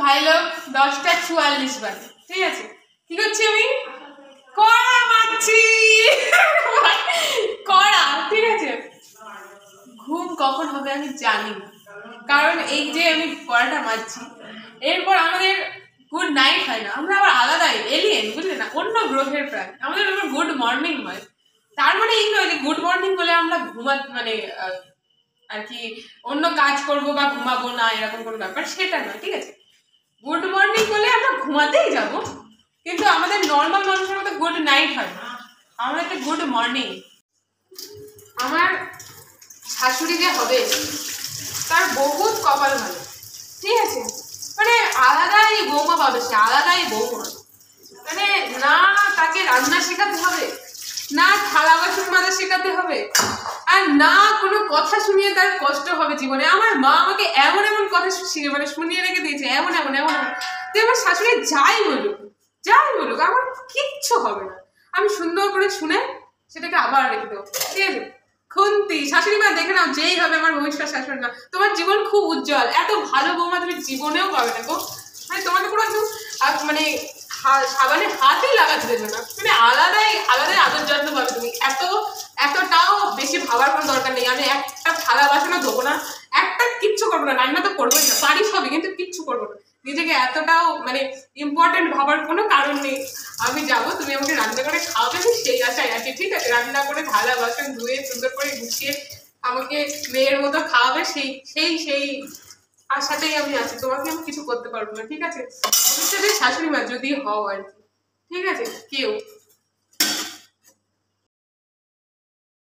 ভাই লোক 10:44 বাজে, ঠিক আছে? কি করছি আমি? কড়া মারছি। কড়া, ঠিক আছে? ঘুম কখন হবে আমি জানি না, কারণ এই যে আমি কড়াটা মারছি, এরপর আমাদের গুড নাইট হয় না, আমরা আবার আলাদাই এলিয়েন, বুঝলে না, অন্য গ্রহের প্রাণী, আমাদের আবার গুড মর্নিং হয়। তার মানে এই নয় যে গুড মর্নিং বলে আমরা মানে আর কি অন্য কাজ করব বা ঘুমাবো না, এরকম কোনো ব্যাপার সেটা নয়, ঠিক আছে? গুড মর্নিং বলে আমরা ঘুমাতেই যাব, কিন্তু আমাদের নর্মাল মানুষের মতো গুড নাইট হয় না, আমরা একটা গুড মর্নিং। আমার শাশুড়ি যে হবে তার বহুত কপাল ভালো, ঠিক আছে? মানে আলাদাই বৌমা পাবে সে, আলাদাই বৌমা। মানে না তাকে রান্না শেখাতে হবে, না থালা বাসন মাজা শেখাতে হবে, আর না কোনো কথা শুনিয়ে তার কষ্ট হবে জীবনে। আমার মা আমাকে এমন এমন কথা মানে শুনিয়ে রেখে দিয়েছে, এমন এমন এমন তো আমার শাশুড়ি যাই বলুক আমার কিচ্ছু হবে না, আমি সুন্দর করে শুনে সেটাকে আবার রেখে দেবো, ঠিক আছে? খুন্তি শাশুড়ি মা দেখে নাও, যেই হবে আমার ভবিষ্যৎ শাশুড়ি মা, তোমার জীবন খুব উজ্জ্বল, এত ভালো বৌমা তুমি জীবনেও পাবে না গো। মানে তোমাকে পুরো একদম মানে সাবানে হাতই লাগাতে দেবে না, মানে আলাদাই আদর যত্ন পাবে তুমি। এতটাও বেশি ভাবার কোনো দরকার নেই। আমি একটা থালা বাসনও ধোবো না, একটা কিচ্ছু করবো না, রান্না তো করবোই না, পারি সবই, কিন্তু কিচ্ছু করবো না। নিজেকে এতটাও মানে ইম্পর্টেন্ট ভাবার কোনো কারণ নেই। আমি যাবো, তুমি আমাকে রান্না করে খাওয়াবে, আমি সেই আশায় আছি, ঠিক আছে? রান্না করে থালা বাসন ধুয়ে সুন্দর করে গুছিয়ে আমাকে মেয়ের মতো খাওয়াবে, সেই সেই সেই আশাতেই আমি আছি। তোমাকে আমি কিছু করতে পারবো না, ঠিক আছে? ভবিষ্যতে শাশুড়ি মা যদি হও আর কি, ঠিক আছে? কেউ